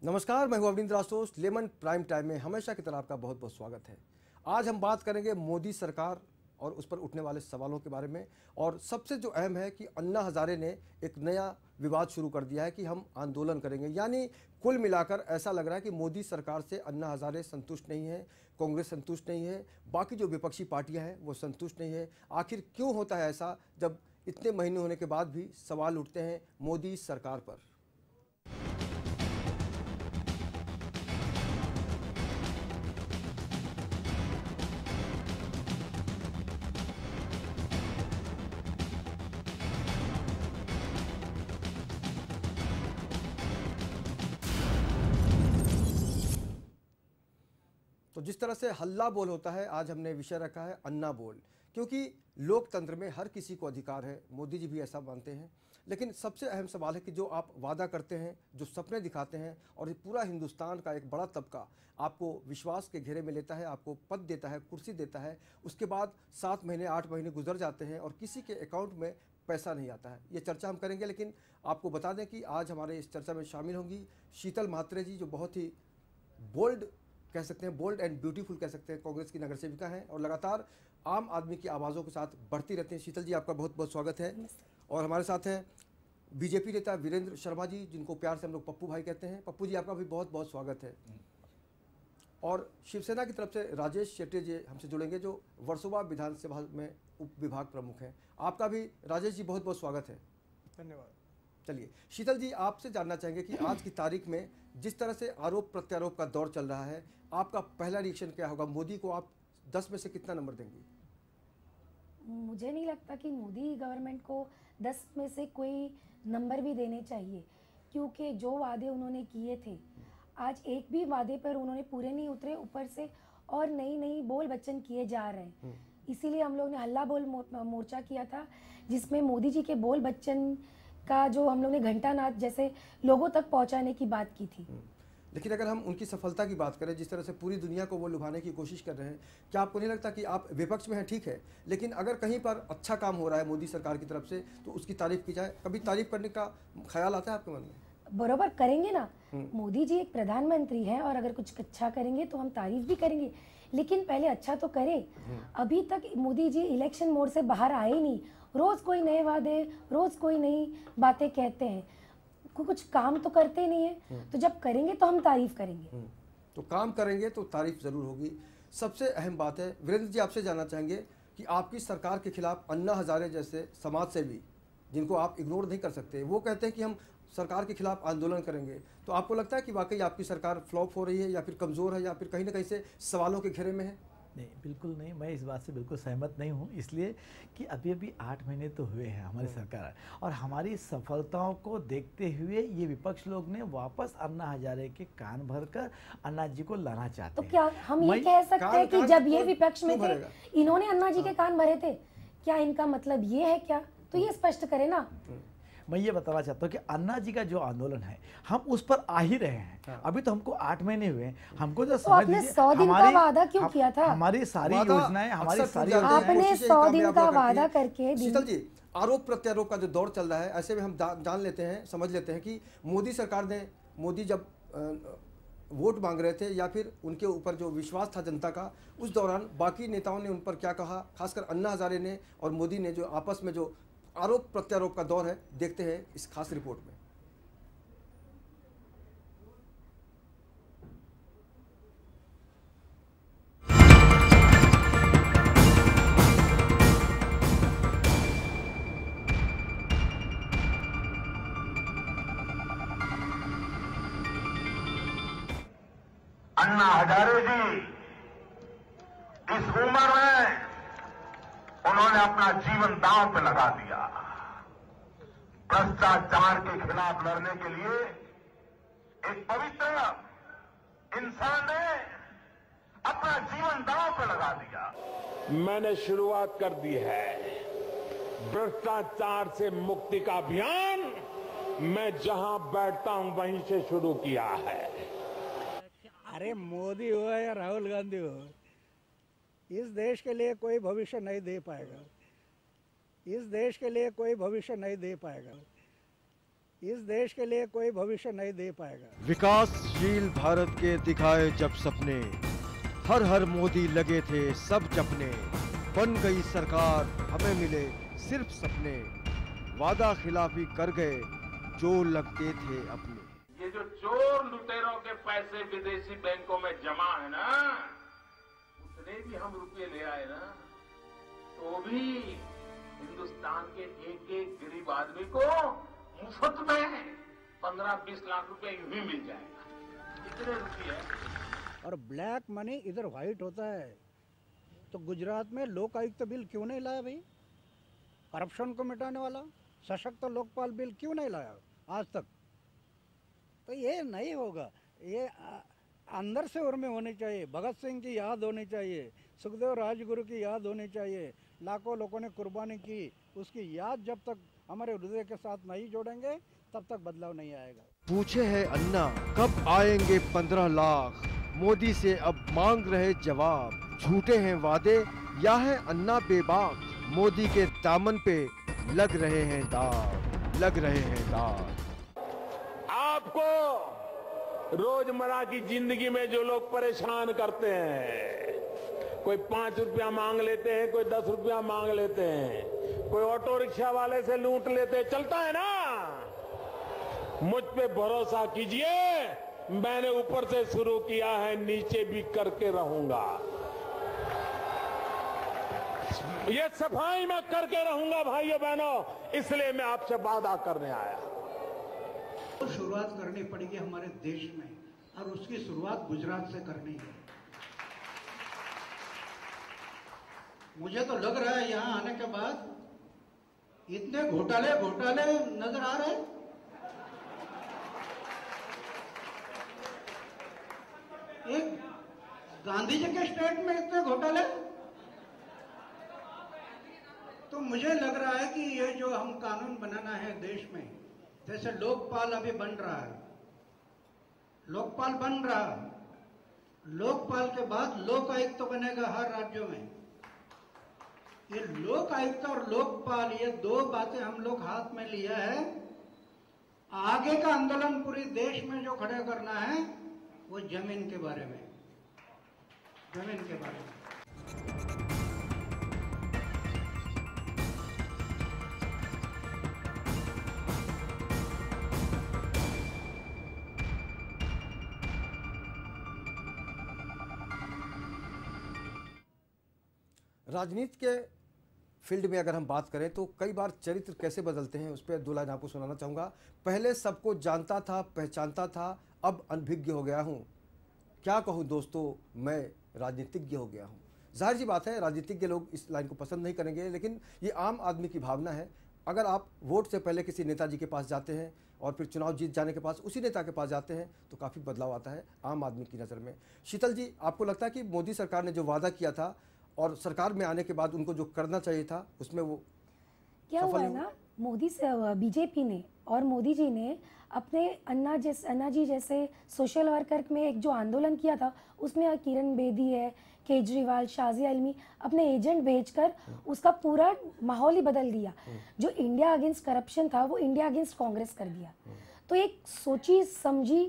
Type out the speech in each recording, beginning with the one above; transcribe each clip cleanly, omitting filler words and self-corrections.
नमस्कार, मैं हूं Arvind Rathore. Lemon prime time में हमेशा की तरह आपका बहुत बहुत स्वागत है। आज हम बात करेंगे मोदी सरकार और उस पर उठने वाले सवालों के बारे में। और सबसे जो अहम है कि अन्ना हजारे ने एक नया विवाद शुरू कर दिया है कि हम आंदोलन करेंगे। यानी कुल मिलाकर ऐसा लग रहा है कि मोदी सरकार से अन्ना हजारे संतुष्ट नहीं है, कांग्रेस संतुष्ट नहीं है, बाकी जो विपक्षी पार्टियां हैं वो संतुष्ट नहीं है। आखिर क्यों होता है ऐसा, जब इतने महीने होने के बाद भी सवाल उठते हैं मोदी सरकार पर। तो जिस तरह से हल्ला बोल होता है, आज हमने विषय रखा है अन्ना बोल, क्योंकि लोकतंत्र में हर किसी को अधिकार है। मोदी जी भी ऐसा मानते हैं। लेकिन सबसे अहम सवाल है कि जो आप वादा करते हैं, जो सपने दिखाते हैं, और ये पूरा हिंदुस्तान का एक बड़ा तबका आपको विश्वास के घेरे में लेता है, आपको पद देता है, कुर्सी देता है, उसके बाद 7 महीने 8 महीने गुजर जाते हैं और किसी के अकाउंट में पैसा नहीं आता है। ये चर्चा हम करेंगे। लेकिन आपको बता दें कि आज हमारे इस चर्चा में शामिल होंगी शीतल म्हात्रे जी, जो बहुत ही बोल्ड कह सकते हैं, बोल्ड एंड ब्यूटीफुल कह सकते हैं, कांग्रेस की नगर सेविका हैं और लगातार आम आदमी की आवाज़ों के साथ बढ़ती रहती हैं। शीतल जी, आपका बहुत बहुत स्वागत है। और हमारे साथ हैं बीजेपी नेता वीरेंद्र शर्मा जी, जिनको प्यार से हम लोग पप्पू भाई कहते हैं। पप्पू जी, आपका भी बहुत बहुत स्वागत है। और शिवसेना की तरफ से राजेश शेट्टी जी हमसे जुड़ेंगे, जो वर्सोवा विधानसभा में उप विभाग प्रमुख हैं। आपका भी राजेश जी बहुत बहुत स्वागत है। धन्यवाद। चलिए शीतल जी, आपसे जानना चाहेंगे कि आज की तारीख में जिस तरह से आरोप प्रत्यारोप का दौर चल रहा है, आपका पहला रिएक्शन क्या होगा? मोदी को आप 10 में से कितना नंबर देंगी? मुझे नहीं लगता कि मोदी गवर्नमेंट को 10 में से कोई नंबर भी देने चाहिए, क्योंकि जो वादे उन्होंने किए थे, आज एक भी वादे पर उन्होंने पूरे नहीं उतरे, ऊपर से और नई नई बोल बच्चन किए जा रहे हैं। इसीलिए हम लोग ने हल्ला बोल मोर्चा किया था, जिसमें मोदी जी के बोल बच्चन का जो हम लोग ने घंटा नाद जैसे लोगों तक पहुंचाने की बात की थी। लेकिन अगर हम उनकी सफलता की बात करें, जिस तरह से पूरी दुनिया को वो लुभाने की कोशिश कर रहे हैं, क्या आपको नहीं लगता कि आप विपक्ष में हैं? ठीक है, लेकिन अगर कहीं पर अच्छा काम हो रहा है मोदी सरकार की तरफ से तो उसकी तारीफ की जाए। कभी तारीफ करने का ख्याल आता है आपके मन में? बरोबर करेंगे ना। मोदी जी एक प्रधानमंत्री हैं और अगर कुछ अच्छा करेंगे तो हम तारीफ भी करेंगे, लेकिन पहले अच्छा तो करें। अभी तक मोदी जी इलेक्शन मोड से बाहर आए ही नहीं। रोज कोई नए वादे, रोज कोई नई बातें कहते हैं, कुछ काम तो करते नहीं है। तो जब करेंगे तो हम तारीफ करेंगे। तो काम करेंगे तो तारीफ जरूर होगी। सबसे अहम बात है, वीरेंद्र जी आपसे जानना चाहेंगे कि आपकी सरकार के खिलाफ अन्ना हजारे जैसे समाज सेवी, जिनको आप इग्नोर नहीं कर सकते, वो कहते हैं कि हम सरकार के खिलाफ आंदोलन करेंगे। तो आपको लगता है कि वाकई आपकी सरकार फ्लॉप हो रही है, या फिर कमज़ोर है, या फिर कहीं ना कहीं से सवालों के घेरे में है? नहीं, बिल्कुल नहीं। मैं इस बात से बिल्कुल सहमत नहीं हूँ, इसलिए कि अभी अभी 8 महीने तो हुए हैं हमारी सरकार, और हमारी सफलताओं को देखते हुए ये विपक्ष लोग ने वापस अन्ना हजारे के कान भरकर अन्ना जी को लाना चाहते तो हैं। क्या हम ये कह सकते हैं कि जब ये विपक्ष में थे, इन्होंने अन्ना जी के कान भरे थे? क्या इनका मतलब ये है क्या? तो ये स्पष्ट करें ना। मैं ये बताना चाहता हूँ कि अन्ना जी का जो आंदोलन है, हम उस पर आ ही रहे हैं। अभी तो हमको 8 महीने हुए हैं। हमको जो तो आपने 100 दिन का वादा क्यों किया था? हमारी सारी योजनाएं, हमारी सारी आपने 100 दिन का वादा करके शीतल जी, आरोप प्रत्यारोप का जो दौर चल रहा है, ऐसे में हम जान लेते हैं, समझ लेते हैं कि मोदी सरकार ने, मोदी जब वोट मांग रहे थे या फिर उनके ऊपर जो विश्वास था जनता का, उस दौरान बाकी नेताओं ने उन पर क्या कहा, खासकर अन्ना हजारे ने और मोदी ने, जो आपस में जो आरोप प्रत्यारोप का दौर है, देखते हैं इस खास रिपोर्ट में। अन्ना हजारे जी इस उम्र में उन्होंने अपना जीवन दांव पे लगा दिया। भ्रष्टाचार के खिलाफ लड़ने के लिए एक पवित्र इंसान ने अपना जीवन दांव पे लगा दिया। मैंने शुरुआत कर दी है भ्रष्टाचार से मुक्ति का अभियान। मैं जहां बैठता हूं वहीं से शुरू किया है। अरे मोदी हो या राहुल गांधी हो, इस देश के लिए कोई भविष्य नहीं दे पाएगा। इस देश के लिए कोई भविष्य नहीं दे पाएगा। इस देश के लिए कोई भविष्य नहीं दे पाएगा। विकासशील भारत के दिखाए जब सपने, हर हर मोदी लगे थे सब जपने, बन गई सरकार हमें मिले सिर्फ सपने, वादा खिलाफी कर गए जो लगते थे अपने। ये जो चोर लुटेरों के पैसे विदेशी बैंकों में जमा है ना, उतने भी हम रुपये ले आए ना, तो भी हिंदुस्तान के एक एक गरीब आदमी को मुफ्त में 15-20 लाख रुपए यूं ही मिल जाएगा। इतने रुपये। और ब्लैक मनी इधर व्हाइट होता है, तो गुजरात में लोक आयुक्त बिल क्यों नहीं लाया भाई? करप्शन को मिटाने वाला सशक्त लोकपाल बिल क्यों नहीं लाया आज तक? तो ये नहीं होगा। ये अंदर से उर्मे होनी चाहिए। भगत सिंह की याद होनी चाहिए, सुखदेव राजगुरु की याद होनी चाहिए। लाखों लोगों ने कुर्बानी की, उसकी याद जब तक हमारे हृदय के साथ नहीं जोड़ेंगे तब तक बदलाव नहीं आएगा। पूछे है अन्ना कब आएंगे 15 लाख, मोदी से अब मांग रहे जवाब। झूठे हैं वादे या है अन्ना बेबाक, मोदी के दामन पे लग रहे हैं दाग, लग रहे हैं दाग। आपको रोजमर्रा की जिंदगी में जो लोग परेशान करते हैं, कोई 5 रुपया मांग लेते हैं, कोई 10 रुपया मांग लेते हैं, कोई ऑटो रिक्शा वाले से लूट लेते, चलता है ना। मुझ पे भरोसा कीजिए, मैंने ऊपर से शुरू किया है, नीचे भी करके रहूंगा। ये सफाई मैं करके रहूंगा भाइयों बहनों, इसलिए मैं आपसे वादा करने आया। तो शुरुआत करनी पड़ेगी हमारे देश में, और उसकी शुरुआत गुजरात से करनी है। मुझे तो लग रहा है यहाँ आने के बाद इतने घोटाले नजर आ रहे हैं। एक गांधी जी के स्टेट में इतने घोटाले, तो मुझे लग रहा है कि ये जो हम कानून बनाना है देश में, जैसे लोकपाल अभी बन रहा है, लोकपाल बन रहा है, लोकपाल के बाद लोक आयुक्त तो बनेगा हर राज्यों में। ये लोक आयुक्त और लोकपाल, ये दो बातें हम लोग हाथ में लिया है। आगे का आंदोलन पूरे देश में जो खड़े करना है वो जमीन के बारे में, जमीन के बारे में। राजनीति के फील्ड में अगर हम बात करें तो कई बार चरित्र कैसे बदलते हैं, उस पर 2 लाइन आपको सुनाना चाहूँगा। पहले सबको जानता था, पहचानता था, अब अनभिज्ञ हो गया हूँ। क्या कहूँ दोस्तों, मैं राजनीतिज्ञ हो गया हूँ। जाहिर सी बात है, राजनीतिज्ञ लोग इस लाइन को पसंद नहीं करेंगे, लेकिन ये आम आदमी की भावना है। अगर आप वोट से पहले किसी नेताजी के पास जाते हैं और फिर चुनाव जीत जाने के पास उसी नेता के पास जाते हैं तो काफ़ी बदलाव आता है आम आदमी की नज़र में। शीतल जी, आपको लगता है कि मोदी सरकार ने जो वादा किया था और सरकार में आने के बाद उनको जो करना चाहिए था उसमें वो क्या हुआ है ना, मोदी से बीजेपी ने और मोदी जी ने अपने अन्ना जी जैसे सोशल वर्कर में एक जो आंदोलन किया था, उसमें किरण बेदी है, केजरीवाल, शाजिया इल्मी अपने एजेंट भेजकर उसका पूरा माहौल ही बदल दिया। जो इंडिया अगेंस्ट करप्शन था वो इंडिया अगेंस्ट कांग्रेस कर दिया। तो एक सोची समझी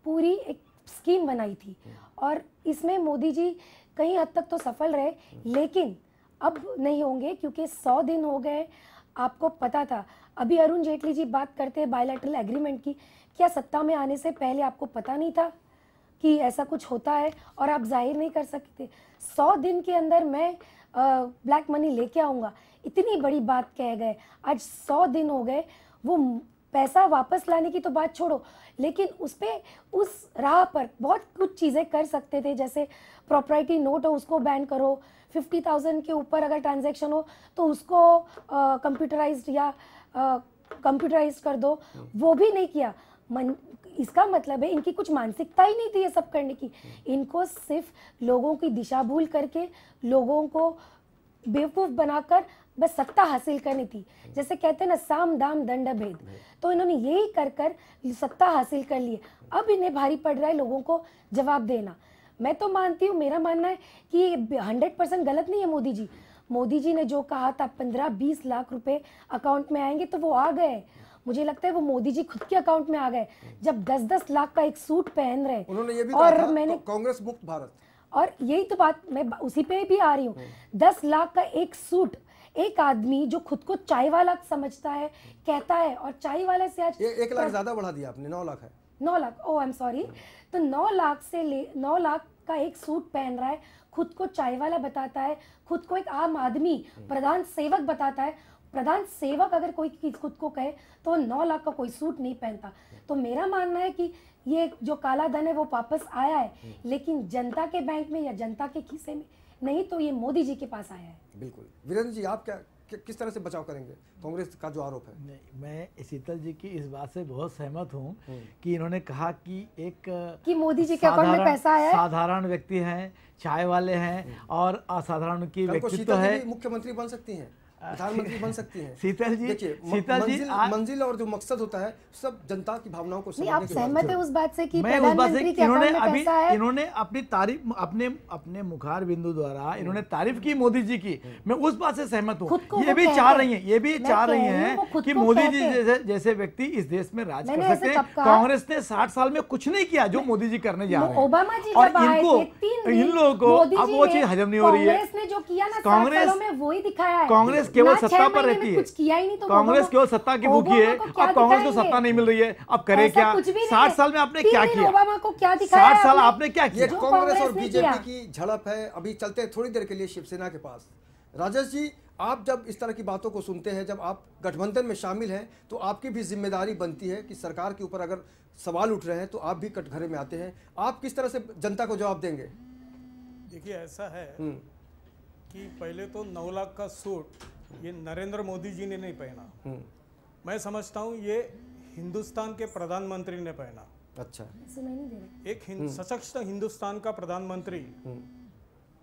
पूरी एक स्कीम बनाई थी और इसमें मोदी जी कहीं हद तक तो सफल रहे, लेकिन अब नहीं होंगे क्योंकि 100 दिन हो गए। आपको पता था, अभी अरुण जेटली जी बात करते हैं बायलैटरल एग्रीमेंट की, क्या सत्ता में आने से पहले आपको पता नहीं था कि ऐसा कुछ होता है और आप जाहिर नहीं कर सकते? 100 दिन के अंदर मैं ब्लैक मनी लेके आऊँगा, इतनी बड़ी बात कह गए। आज 100 दिन हो गए, वो पैसा वापस लाने की तो बात छोड़ो, लेकिन उस राह पर बहुत कुछ चीज़ें कर सकते थे। जैसे प्रॉपर्टी नोट हो उसको बैन करो, 50,000 के ऊपर अगर ट्रांजैक्शन हो तो उसको कंप्यूटराइज्ड कर दो, वो भी नहीं किया। इसका मतलब है इनकी कुछ मानसिकता ही नहीं थी ये सब करने की। इनको सिर्फ लोगों की दिशा भूल करके, लोगों को बेवकूफ़ बनाकर बस सत्ता हासिल करनी थी। जैसे कहते हैं ना, साम दाम दंड भेद, तो इन्होंने यही कर सत्ता हासिल कर ली है। अब इन्हें भारी पड़ रहा है लोगों को जवाब देना। मैं तो मानती हूँ, मेरा मानना है कि 100% गलत नहीं है मोदी जी। मोदी जी ने जो कहा था 15-20 लाख रुपए अकाउंट में आएंगे तो वो आ गए। मुझे लगता है वो मोदी जी खुद के अकाउंट में आ गए जब 10-10 लाख का एक सूट पहन रहे। उन्होंने ये भी और कहा था, मैंने कांग्रेस मुक्त भारत, और यही तो बात मैं उसी पे भी आ रही हूँ। 10 लाख का एक सूट, एक आदमी जो खुद को चाय वाला समझता है, कहता है, और चाय वाले से आज 1 लाख ज्यादा बढ़ा दिया आपने, 9 लाख है। 9 लाख, ओ आई एम सॉरी। तो 9 लाख से 9 लाख का एक सूट पहन रहा है, खुद को चाय वाला बताता है, खुद को एक आम आदमी, प्रधान सेवक बताता है। प्रधान सेवक अगर कोई खुद को कहे तो 9 लाख का कोई सूट नहीं पहनता। तो मेरा मानना है कि ये जो काला धन है वो वापस आया है, लेकिन जनता के बैंक में या जनता के खीसे में नहीं, तो ये मोदी जी के पास आया है। बिल्कुल। वीरेंद्र जी, आप किस तरह से बचाव करेंगे कांग्रेस का जो आरोप है? नहीं, मैं शीतल जी की इस बात से बहुत सहमत हूँ कि इन्होंने कहा कि कि मोदी जी के अकाउंट में पैसा आया है। साधारण व्यक्ति हैं, चाय वाले हैं और असाधारण की व्यक्तित्व है, मुख्यमंत्री बन सकती हैं, प्रधानमंत्री बन सकती हैं। शीतल जी, मंजिल और जो मकसद होता है सब जनता की भावनाओं को समझने की बात है। आप सहमत है उस बात से कि मैं उस बात से इन्होंने अपनी तारीफ अपने मुखार बिंदु द्वारा इन्होंने तारीफ की मोदी जी की, मैं उस बात से सहमत हूँ। ये भी चाह रही हैं कि मोदी जी जैसे व्यक्ति इस देश में राज कर सकते हैं। कांग्रेस ने 60 साल में कुछ नहीं किया जो मोदी जी करने जा रहे हैं, ओबामा जी और इन लोगों को अब वो चीज हजम नहीं हो रही है। कांग्रेस ने जो किया ना 60 सालों में वही दिखाया है। कांग्रेस केवल सत्ता पर रहती है, कुछ किया ही नहीं, तो कांग्रेस केवल सत्ता की भूखी है। अब कांग्रेस को सत्ता नहीं मिल रही है, अब करे क्या? 60 साल में आपने क्या किया? ओबामा को क्या दिखाया? 60 साल आपने क्या किया? ये कांग्रेस और बीजेपी की झड़प है। अभी चलते हैं थोड़ी देर के लिए शिवसेना के पास। राजेश जी, आप जब इस तरह की बातों को सुनते हैं, जब आप गठबंधन में शामिल हैं, तो आपकी भी जिम्मेदारी बनती है कि सरकार के ऊपर अगर सवाल उठ रहे हैं तो आप भी कटघरे में आते हैं। आप किस तरह से जनता को जवाब देंगे? देखिए, ऐसा है कि पहले तो 9 लाख का सूट ये नरेंद्र मोदी जी ने नहीं पहना, मैं समझता हूँ ये हिंदुस्तान के प्रधानमंत्री ने पहना। अच्छा, एक सशक्त हिंदुस्तान का प्रधानमंत्री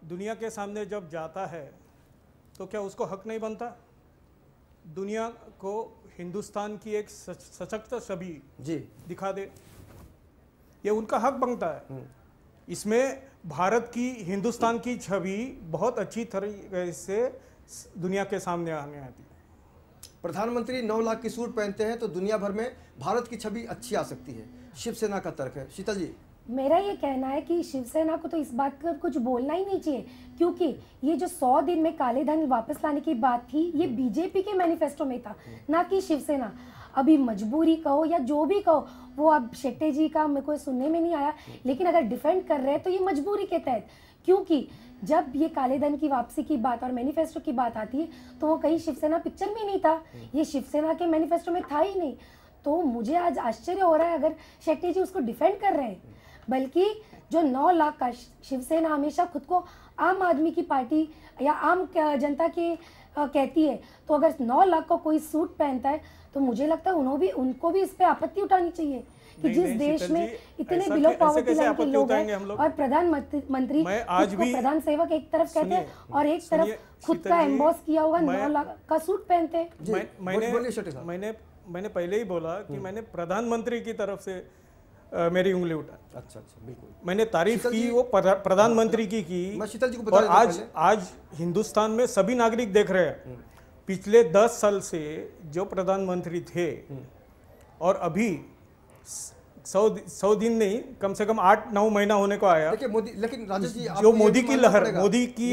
दुनिया के सामने जब जाता है तो क्या उसको हक नहीं बनता दुनिया को हिंदुस्तान की एक सशक्त छवि दिखा दे? ये उनका हक बनता है। इसमें भारत की, हिंदुस्तान की छवि बहुत अच्छी तरीके से दुनिया के सामने आने आती है। प्रधानमंत्री 9 लाख की सूट पहनते हैं तो दुनिया भर में भारत की छवि अच्छी आ सकती है, शिवसेना का तर्क है। शीतल जी, मेरा ये कहना है कि शिवसेना को तो इस बात का कुछ बोलना ही नहीं चाहिए, क्योंकि ये जो 100 दिन में काले धन वापस लाने की बात थी, ये बीजेपी के मैनिफेस्टो में था, ना कि शिवसेना। अभी मजबूरी कहो या जो भी कहो, वो अब शेट्टी जी का मेरे को सुनने में नहीं आया, लेकिन अगर डिफेंड कर रहे हैं तो ये मजबूरी के तहत, क्योंकि जब ये काले धन की वापसी की बात और मैनिफेस्टो की बात आती है तो वो कहीं शिवसेना पिक्चर में नहीं था, ये शिवसेना के मैनिफेस्टो में था ही नहीं। तो मुझे आज आश्चर्य हो रहा है अगर शेट्टी जी उसको डिफेंड कर रहे हैं, बल्कि जो 9 लाख का, शिवसेना हमेशा खुद को आम आदमी की पार्टी या आम जनता के कहती है, तो अगर 9 लाख का कोई सूट पहनता है तो मुझे लगता है उनको भी इस पे आपत्ति उठानी चाहिए कि जिस देश में इतने बिलो पॉवर्टी लाइन के लोग हैं और प्रधानमंत्री आज भी प्रधान सेवक एक तरफ कहते हैं और एक तरफ खुद का एम्बॉस किया हुआ 9 लाख का सूट पहनते हैं। मैंने पहले ही बोला कि मैंने प्रधानमंत्री की तरफ से मेरी उंगली उठा। अच्छा, बिल्कुल। मैंने तारीफ की वो प्रधानमंत्री की। मैं शीतल जी को बता देता हूं, आज हिंदुस्तान में सभी नागरिक देख रहे हैं, पिछले 10 साल से जो प्रधानमंत्री थे और अभी 100 दिन नहीं, कम से कम 8-9 महीना होने को आया। देखिए मोदी, लेकिन राजेश जी, जो मोदी की लहर, मोदी की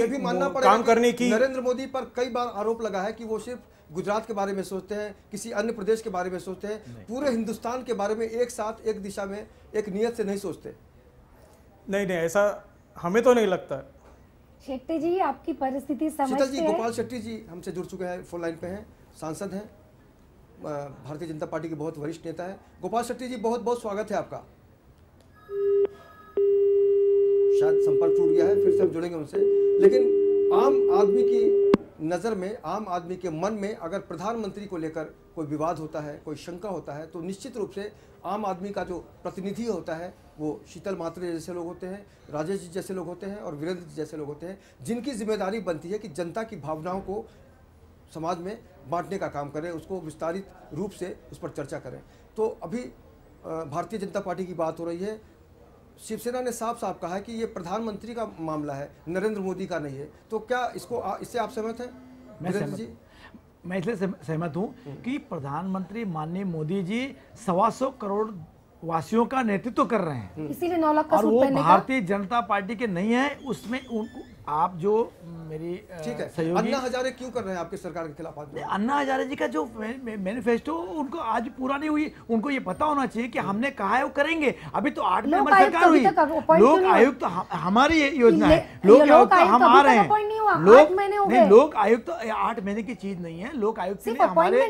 काम करने की, नरेंद्र मोदी पर कई बार आरोप लगा है कि वो सिर्फ गुजरात के बारे में सोचते हैं, किसी अन्य प्रदेश के बारे में सोचते हैं, पूरे हिंदुस्तान के बारे में एक साथ एक दिशा में एक नियत से नहीं सोचते। नहीं, ऐसा हमें तो नहीं लगता। शेट्टी जी, आपकी परिस्थिति समझते हैं? शीतल जी, गोपाल शेट्टी जी हमसे जुड़ चुके हैं, फोन लाइन पे हैं, सांसद हैं, भारतीय जनता पार्टी के बहुत वरिष्ठ नेता है। गोपाल शेट्टी जी, बहुत बहुत स्वागत है आपका। शायद संपर्क टूट गया है, फिर से हम जुड़ेंगे उनसे। लेकिन आम आदमी की नज़र में, आम आदमी के मन में अगर प्रधानमंत्री को लेकर कोई विवाद होता है, कोई शंका होता है, तो निश्चित रूप से आम आदमी का जो प्रतिनिधि होता है वो शीतल मात्रे जैसे लोग होते हैं, राजेश जी जैसे लोग होते हैं और वीरेंद्र जी जैसे लोग होते हैं, जिनकी जिम्मेदारी बनती है कि जनता की भावनाओं को समाज में बांटने का काम करें, उसको विस्तारित रूप से उस पर चर्चा करें। तो अभी भारतीय जनता पार्टी की बात हो रही है, शिवसेना ने साफ साफ कहा है कि ये प्रधानमंत्री का मामला है, नरेंद्र मोदी का नहीं है। तो क्या इससे आप सहमत हैं? मैं मैं इसलिए सहमत हूँ कि प्रधानमंत्री माननीय मोदी जी 125 करोड़ वासियों का नेतृत्व कर रहे हैं, इसीलिए 9 लाख का और सूट वो पहनने का। भारतीय जनता पार्टी के नहीं है। उसमें उनको आप जो मेरी ठीक है, सहयोगी अन्ना हजारे क्यों कर रहे हैं आपकी सरकार के खिलाफ आंदोलन? अन्ना हजारे जी का जो मैनिफेस्टो उनको आज पूरा नहीं हुई, उनको ये पता होना चाहिए कि हमने कहा है वो करेंगे। अभी तो 8 मेंबर सरकार हुई, लोक आयुक्त हमारी योजना है, लोक आयुक्त हम आ रहे हैं, लोक नहीं, लोक आयुक्त 8 महीने की चीज नहीं है। लोक आयुक्त के लिए हमारे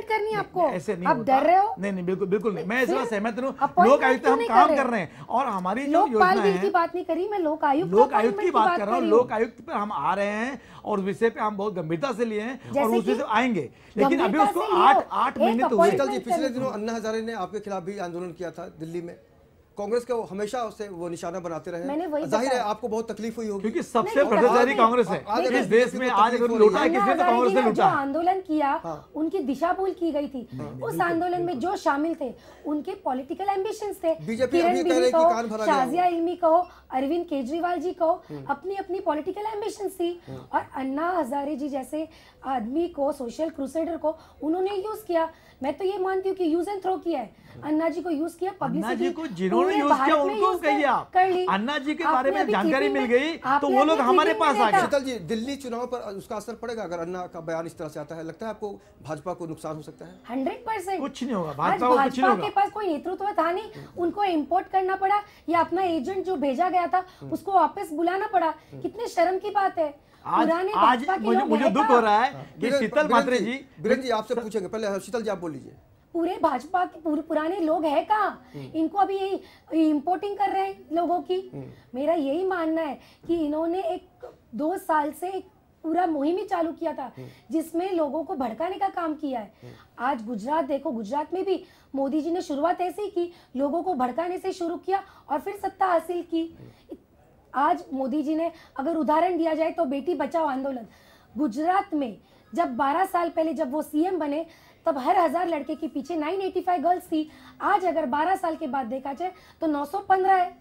ऐसे नहीं होता, नहीं बिल्कुल बिल्कुल नहीं, मैं इसमें सहमत हूँ। लोक आयुक्त हम काम कर रहे हैं, और हमारी जो योजना है, की बात नहीं करी मैं, लोक आयुक्त की बात कर रहा हूँ। लोक आयुक्त पर हम आ रहे हैं और विषय पे हम बहुत गंभीरता से लिए हैं और उस विषय आएंगे, लेकिन अभी उसको 8 महीने तो हुए। पिछले दिनों अन्ना हजारे ने आपके खिलाफ भी आंदोलन किया था दिल्ली में, कांग्रेस को हमेशा उसे वो निशाना बनाते रहे। जाहिर है आपको बहुत तकलीफ हुई होगी, क्योंकि सबसे भ्रष्टाचारी कांग्रेस है इस देश में। आज अगर लूटा है किसने, तो कांग्रेस ने लूटा। आंदोलन किया, उनकी दिशा भूल की गई थी। उस आंदोलन में जो शामिल थे उनके पॉलिटिकल एम्बिशंस थे। किरण बेदी कहो, शाजिया इल्मी कहो, अरविंद केजरीवाल जी कहो, अपनी अपनी पॉलिटिकल एम्बिशंस थी। और अन्ना हजारे जी जैसे आदमी को, सोशल क्रूसेडर को उन्होंने यूज किया। मैं तो ये मानती हूँ कि यूज एंड थ्रो किया है। अन्ना जी को यूज किया, पब्लिसिटी को जिन्होंने यूज किया उनको कहिए आप। अन्ना जी के बारे में जानकारी मिल गई तो वो लोग हमारे पास आ गए। शीतल जी, दिल्ली चुनाव पर उसका असर पड़ेगा अगर अन्ना का बयान इस तरह से आता है? लगता है आपको भाजपा को नुकसान हो सकता है? 100%। कुछ नहीं होगा, भाजपा को कुछ नहीं होगा। के पास कोई नेतृत्व था नहीं, उनको इम्पोर्ट करना पड़ा, या अपना एजेंट जो भेजा गया था उसको वापस बुलाना पड़ा। कितने शर्म की बात है। आज मुझे दुख हो रहा है कि शीतल मात्रे जी, बीरेन जी आपसे पूछेंगे, पहले शीतल जी आप बोल लीजिए। पूरे भाजपा के पुराने लोग हैं कहाँ? इनको अभी यही इम्पोर्टिंग कर रहे हैं लोगों की। मेरा यही मानना है कि इन्होंने 2 साल से एक पूरा मुहिम ही चालू किया था जिसमें लोगों को भड़काने का काम किया है। आज गुजरात देखो, गुजरात में भी मोदी जी ने शुरुआत ऐसे ही की, लोगों को भड़काने से शुरू किया और फिर सत्ता हासिल की। आज मोदी जी ने अगर उदाहरण दिया जाए तो बेटी बचाओ आंदोलन, गुजरात में जब 12 साल पहले जब वो सीएम बने तब हर 1000 लड़के के पीछे 985 गर्ल्स थी। आज अगर 12 साल के बाद देखा जाए तो 915 है।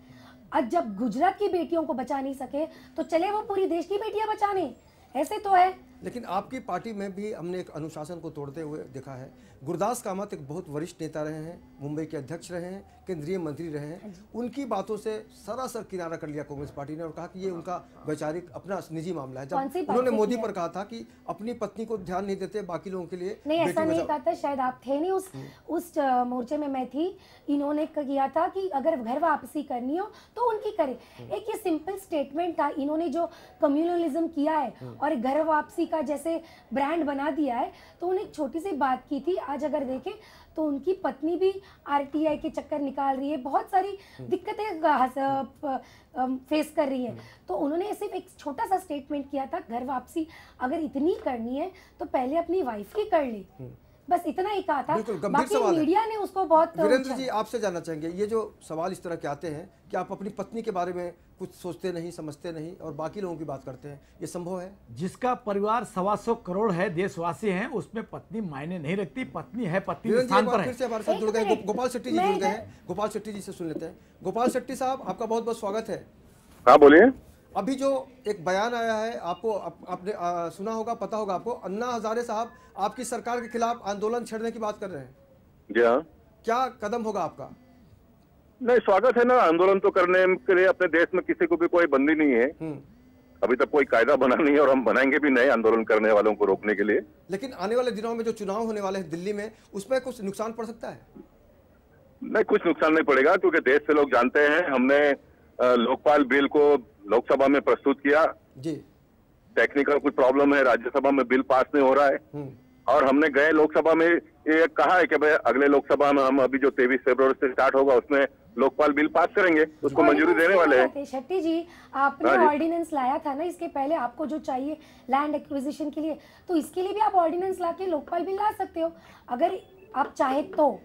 आज जब गुजरात की बेटियों को बचा नहीं सके तो चले वो पूरी देश की बेटियां बचाने, ऐसे तो है। लेकिन आपकी पार्टी में भी हमने एक अनुशासन को तोड़ते हुए देखा है। गुरदास कामत एक बहुत वरिष्ठ नेता रहे हैं, मुंबई के अध्यक्ष रहे हैं, केंद्रीय मंत्री रहे हैं। उनकी बातों से सरासर किनारा कर लिया कांग्रेस पार्टी ने और कहा कि ये उनका वैचारिक अपना निजी मामला है। जब उन्होंने मोदी पर कहा था कि अपनी पत्नी को ध्यान नहीं देते, बाकी लोगों के लिए नहीं, ऐसा नहीं कहा था। शायद आप थे नहीं उस मोर्चे में, मैं थी। इन्होंने किया था कि अगर घर वापसी करनी हो तो उनकी करे। एक ये सिंपल स्टेटमेंट था। इन्होंने जो कम्युनलिज्म किया है और घर वापसी का जैसे ब्रांड बना दिया है, तो उन्हें एक छोटी सी बात की थी। आज अगर देखें तो उनकी पत्नी भी आरटीआई के चक्कर निकाल रही है, बहुत सारी दिक्कतें फेस कर रही है। तो उन्होंने सिर्फ एक छोटा सा स्टेटमेंट किया था, घर वापसी अगर इतनी करनी है तो पहले अपनी वाइफ की कर ले, बस इतना ही कहा था। बाकी मीडिया ने उसको बहुत। वीरेंद्र जी आपसे जानना चाहेंगे, ये जो सवाल इस तरह के आते हैं कि आप अपनी पत्नी के बारे में कुछ सोचते नहीं, समझते नहीं और बाकी लोगों की बात करते हैं, ये संभव है? जिसका परिवार 125 करोड़ है, देशवासी हैं, उसमें पत्नी मायने नहीं रखती। पत्नी है, पत्नी स्थान पर है। फिर से हमारे साथ जुड़ गए गोपाल शेट्टी जी, जुड़ गए हैं। गोपाल शेट्टी जी से सुन लेते हैं। गोपाल शेट्टी साहब, आपका बहुत बहुत स्वागत है। हाँ बोलिए। अभी जो एक बयान आया है, आपको आपने सुना होगा, पता होगा आपको, अन्ना हजारे साहब आपकी सरकार के खिलाफ आंदोलन छेड़ने की बात कर रहे हैं। जी हाँ। क्या कदम होगा आपका? नहीं, स्वागत है ना, आंदोलन तो करने के लिए अपने देश में किसी को भी कोई बंदी नहीं है। अभी तक कोई कायदा बना नहीं है और हम बनाएंगे भी नहीं आंदोलन करने वालों को रोकने के लिए। लेकिन आने वाले दिनों में जो चुनाव होने वाले हैं दिल्ली में, उसमें कुछ नुकसान पड़ सकता है? नहीं, कुछ नुकसान नहीं पड़ेगा, क्योंकि देश से लोग जानते हैं हमने लोकपाल बिल को लोकसभा में प्रस्तुत किया जी। टेक्निकल कुछ प्रॉब्लम है, राज्यसभा में बिल पास नहीं हो रहा है और हमने गए लोकसभा में ये कहा है कि भाई अगले लोकसभा में हम अभी जो 23 फरवरी से स्टार्ट होगा उसमें लोकपाल बिल पास करेंगे, उसको मंजूरी देने वाले हैं। शेट्टी जी, आपने ऑर्डिनेंस लाया था ना इसके पहले, आपको जो चाहिए लैंड एक्विजिशन के लिए, तो इसके लिए भी आप ऑर्डिनेंस लाके लोकपाल बिल ला सकते हो अगर आप चाहे तो।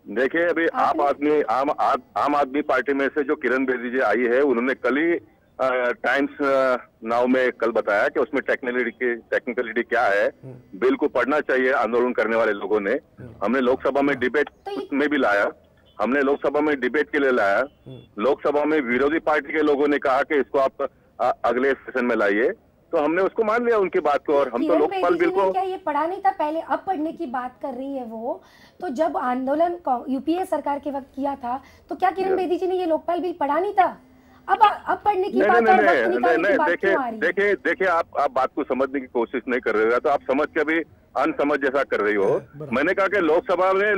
देखिए, अभी आम आदमी पार्टी में से जो किरण बेदी जी आई है, उन्होंने कल ही टाइम्स नाउ में कल बताया कि उसमें टेक्निकलिटी क्या है, बिल को पढ़ना चाहिए आंदोलन करने वाले लोगों ने। हमने लोकसभा में डिबेट में भी लाया, हमने लोकसभा में डिबेट के लिए लाया। लोकसभा में विरोधी पार्टी के लोगों ने कहा कि इसको आप अगले सेशन में लाइए, तो तो हमने उसको मान लिया उनकी बात को, और हम तो किरण लोकपाल बेदी बिल जी ने को क्या ये पढ़ा नहीं था पहले, अब पढ़ने की बात कर रही है वो। तो जब आंदोलन यूपीए सरकार के वक्त किया था तो क्या किरण बेदी जी ने ये लोकपाल बिल पढ़ा नहीं था? अब पढ़ने की बात और वक्त निकालने की बात क्यों आ रही है? देखिए आप बात को समझने की कोशिश नहीं कर रहे हो, तो आप समझ के भी अनसमझ जैसा कर रही हो। मैंने कहा कि लोकसभा में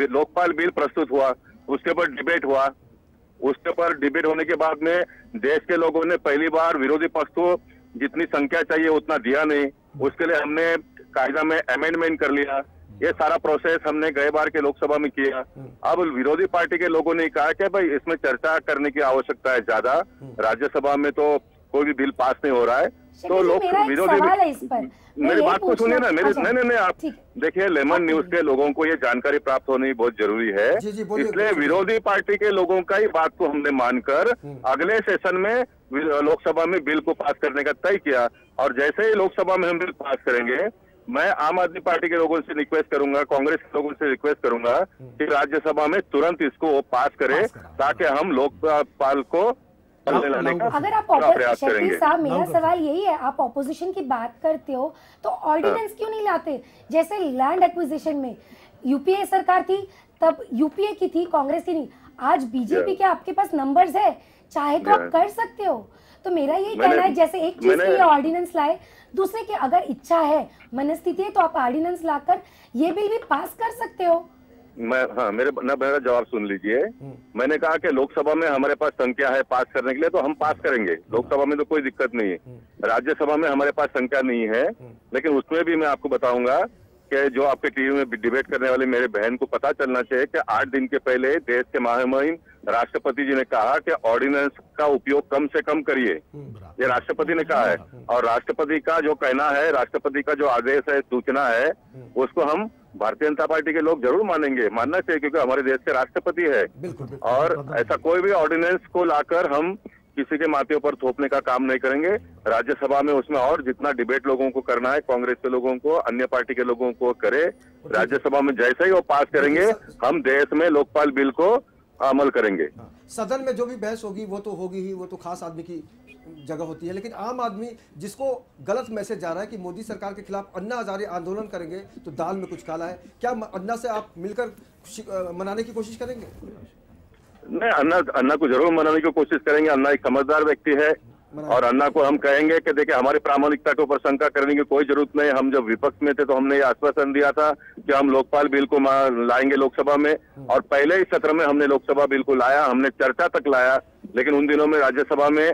लोकपाल बिल प्रस्तुत हुआ, उसके ऊपर डिबेट हुआ, उसके ऊपर डिबेट होने के बाद में देश के लोगों ने पहली बार विरोधी पक्ष को जितनी संख्या चाहिए उतना दिया नहीं, उसके लिए हमने कायदा में अमेंडमेंट कर लिया। ये सारा प्रोसेस हमने गए बार के लोकसभा में किया। अब विरोधी पार्टी के लोगों ने कहा कि भाई इसमें चर्चा करने की आवश्यकता है ज्यादा, राज्यसभा में तो कोई भी बिल पास नहीं हो रहा है, तो लोग विरोधी मेरी बात को सुनिए ना, मेरी नहीं आप देखिए, लेमन न्यूज के लोगों को ये जानकारी प्राप्त होनी बहुत जरूरी है, इसलिए विरोधी पार्टी के लोगों का ही बात को हमने मानकर अगले सेशन में लोकसभा में बिल को पास करने का तय किया। और जैसे ही लोकसभा में हम बिल पास करेंगे, मैं आम आदमी पार्टी के लोगों से रिक्वेस्ट करूंगा, कांग्रेस के लोगों से रिक्वेस्ट करूंगा कि राज्यसभा में तुरंत इसको पास करें, ताकि हम लोकपाल को अगर आप शेट्टी साहब, मेरा सवाल यही है, आप ऑपोजिशन की बात करते हो तो ऑर्डिनेंस क्यों नहीं लाते? जैसे लैंड एक्विजिशन में यूपीए सरकार थी, तब यूपीए की थी, कांग्रेस की नहीं। आज बीजेपी के आपके पास नंबर्स है, चाहे तो आप कर सकते हो। तो मेरा यही कहना है, जैसे एक चीज की ऑर्डिनेंस लाए, दूसरे की अगर इच्छा है, मनस्थिति है, तो आप ऑर्डिनेंस लाकर ये बिल भी पास कर सकते हो। मेरा जवाब सुन लीजिए। मैंने कहा कि लोकसभा में हमारे पास संख्या है पास करने के लिए, तो हम पास करेंगे, लोकसभा में तो कोई दिक्कत नहीं है। राज्यसभा में हमारे पास संख्या नहीं है, लेकिन उसमें भी मैं आपको बताऊंगा कि जो आपके टीवी में डिबेट करने वाले मेरे बहन को पता चलना चाहिए कि 8 दिन के पहले देश के महामहिम राष्ट्रपति जी ने कहा कि ऑर्डिनेंस का उपयोग कम से कम करिए, ये राष्ट्रपति ने कहा है। और राष्ट्रपति का जो कहना है, राष्ट्रपति का जो आदेश है, सूचना है, उसको हम भारतीय जनता पार्टी के लोग जरूर मानेंगे, मानना चाहिए, क्योंकि हमारे देश के राष्ट्रपति है। और ऐसा कोई भी ऑर्डिनेंस को लाकर हम किसी के माथे पर थोपने का काम नहीं करेंगे। राज्यसभा में उसमें और जितना डिबेट लोगों को करना है, कांग्रेस के लोगों को, अन्य पार्टी के लोगों को करे। राज्यसभा में जैसे ही वो पास करेंगे, हम देश में लोकपाल बिल को अमल करेंगे। सदन में जो भी बहस होगी वो तो होगी ही, वो तो खास आदमी की जगह होती है। लेकिन आम आदमी जिसको गलत मैसेज जा रहा है कि मोदी सरकार के खिलाफ अन्ना हजारे आंदोलन करेंगे तो दाल में कुछ काला है, क्या अन्ना से आप मिलकर मनाने की कोशिश करेंगे? नहीं, अन्ना को जरूर मनाने की कोशिश करेंगे। अन्ना एक समझदार व्यक्ति है, और अन्ना को हम कहेंगे कि देखिए, हमारी प्रामाणिकता के ऊपर शंका करने की कोई जरूरत नहीं। हम जब विपक्ष में थे तो हमने ये आश्वासन दिया था कि हम लोकपाल बिल को लाएंगे लोकसभा में, और पहले ही सत्र में हमने लोकसभा बिल को लाया, हमने चर्चा तक लाया। लेकिन उन दिनों में राज्यसभा में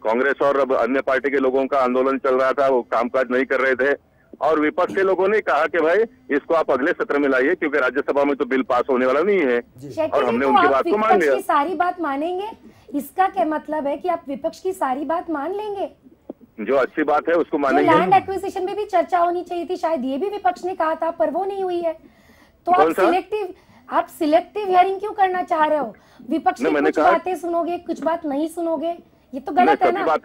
कांग्रेस और अन्य पार्टी के लोगों का आंदोलन चल रहा था, वो कामकाज नहीं कर रहे थे, और विपक्ष के लोगों ने कहा कि भाई इसको आप अगले सत्र में लाइए, क्योंकि राज्यसभा में तो बिल पास होने वाला नहीं है। और हमने उनकी बात को मान लिया। सारी बात मानेंगे, इसका क्या मतलब है कि आप विपक्ष की सारी बात मान लेंगे? जो अच्छी बात है उसको मानेंगे। लैंड एक्विजिशन में भी चर्चा होनी चाहिए थी, शायद ये भी विपक्ष ने कहा था, पर वो नहीं हुई है। तो आप सिलेक्टिव हियरिंग क्यों करना चाह रहे हो? विपक्ष की कुछ बातें सुनोगे, कुछ बात नहीं सुनोगे, ये तो गलत है ना।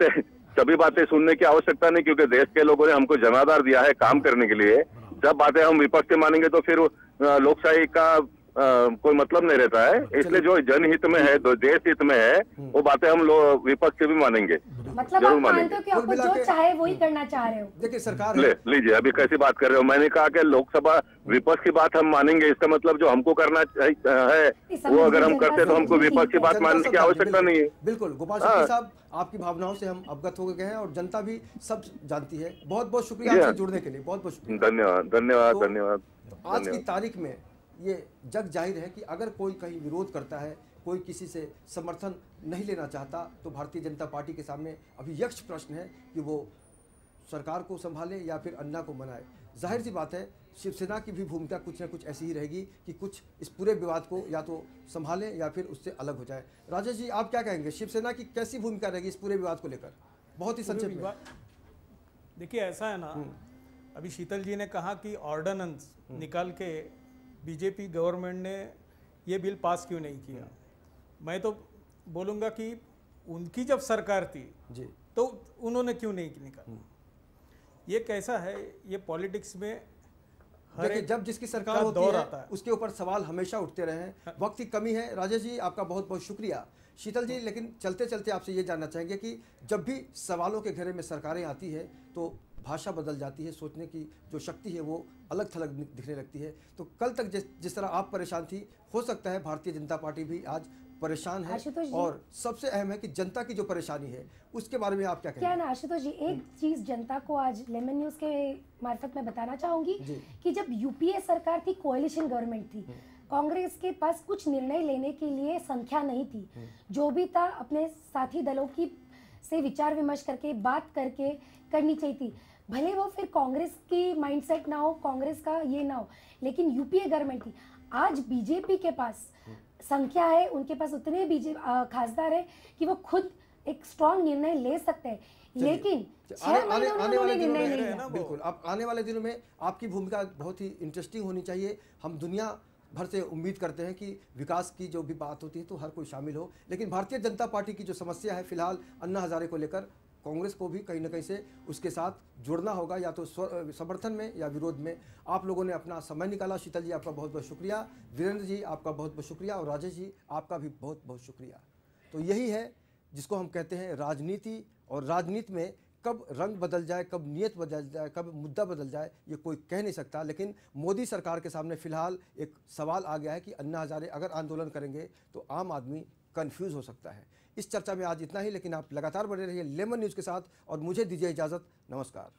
सभी बातें सुनने की आवश्यकता नहीं, क्योंकि देश के लोगों ने हमको जमादार दिया है काम करने के लिए। जब बातें हम विपक्ष से मानेंगे तो फिर लोकशाही का कोई मतलब नहीं रहता है। इसलिए जो जनहित में है, देश हित में है, वो बातें हम लोग विपक्ष से भी मानेंगे, मतलब आप मानते हो कि आपको जो चाहे वही करना चाह रहे हो? देखिए सरकार लीजिए, अभी कैसी बात कर रहे हो? मैंने कहा कि लोकसभा विपक्ष की बात हम मानेंगे, इसका मतलब जो हमको करना है वो अगर हम करते तो हमको विपक्ष की बात मानने की आवश्यकता नहीं है। बिल्कुल गोपाल शेट्टी साहब, आपकी भावनाओं से हम अवगत हो गए हैं और जनता भी सब जानती है। बहुत बहुत शुक्रिया आपसे जुड़ने के लिए, बहुत बहुत शुक्रिया। धन्यवाद। आज की तारीख में ये जग जाहिर है कि अगर कोई कहीं विरोध करता है, कोई किसी से समर्थन नहीं लेना चाहता, तो भारतीय जनता पार्टी के सामने अभी यक्ष प्रश्न है कि वो सरकार को संभाले या फिर अन्ना को मनाए। जाहिर सी बात है, शिवसेना की भी भूमिका कुछ न कुछ ऐसी ही रहेगी कि कुछ इस पूरे विवाद को या तो संभालें या फिर उससे अलग हो जाए। राजेश जी, आप क्या कहेंगे, शिवसेना की कैसी भूमिका रहेगी इस पूरे विवाद को लेकर? बहुत ही संक्षेप में। देखिए, ऐसा है ना, अभी शीतल जी ने कहा कि ऑर्डिनेंस निकाल के बीजेपी गवर्नमेंट ने ये बिल पास क्यों नहीं किया। मैं तो बोलूँगा कि उनकी जब सरकार थी जी, तो उन्होंने क्यों नहीं निकाला। ये कैसा है, ये पॉलिटिक्स में हर देखिए एक जब जिसकी सरकार का होती दौर है आता है। उसके ऊपर सवाल हमेशा उठते रहे हैं। वक्त की कमी है। राजेश जी आपका बहुत बहुत शुक्रिया। शीतल जी, लेकिन चलते चलते आपसे ये जानना चाहेंगे कि जब भी सवालों के घेरे में सरकारें आती है तो भाषा बदल जाती है, सोचने की जो शक्ति है वो अलग थलग दिखने लगती है। तो कल तक जिस तरह आप परेशान थी, हो सकता है भारतीय जनता पार्टी भी आज परेशान है। आशुतोष जी। और सबसे अहम है कि जनता की जो परेशानी है उसके बारे में आप क्या क्या कहेंगे? ना आशुतोष जी, एक चीज जनता को आज लेमन न्यूज के मार्फत में बताना चाहूंगी जी। कि जब यूपीए सरकार थी, कोalition गवर्नमेंट थी, कांग्रेस के पास कुछ निर्णय लेने के लिए संख्या नहीं थी। जो भी था अपने साथी दलों की से विचार विमर्श करके, बात करके करनी चाहिए थी। भले वो फिर कांग्रेस की माइंडसेट ना हो, कांग्रेस का ये ना हो, लेकिन यूपीए गवर्नमेंट थी। आज बीजेपी के पास संख्या है, उनके पास उतने खासदार है कि वो खुद एक स्ट्रॉन्ग निर्णय ले सकते हैं, लेकिन 6 महीने उन्होंने निर्णय नहीं लिया। बिल्कुल, अब आने वाले दिनों में आपकी भूमिका बहुत ही इंटरेस्टिंग होनी चाहिए। हम दुनिया भर से उम्मीद करते हैं कि विकास की जो भी बात होती है तो हर कोई शामिल हो, लेकिन भारतीय जनता पार्टी की जो समस्या है फिलहाल अन्ना हजारे को लेकर, कांग्रेस को भी कहीं ना कहीं से उसके साथ जुड़ना होगा, या तो समर्थन में या विरोध में। आप लोगों ने अपना समय निकाला। शीतल जी आपका बहुत बहुत शुक्रिया, वीरेंद्र जी आपका बहुत बहुत शुक्रिया, और राजेश जी आपका भी बहुत बहुत शुक्रिया। तो यही है जिसको हम कहते हैं राजनीति, और राजनीति में कब रंग बदल जाए, कब नीयत बदल जाए, कब मुद्दा बदल जाए, ये कोई कह नहीं सकता। लेकिन मोदी सरकार के सामने फिलहाल एक सवाल आ गया है कि अन्ना हजारे अगर आंदोलन करेंगे तो आम आदमी कंफ्यूज हो सकता है। इस चर्चा में आज इतना ही, लेकिन आप लगातार बने रहिए लेमन न्यूज़ के साथ और मुझे दीजिए इजाज़त। नमस्कार।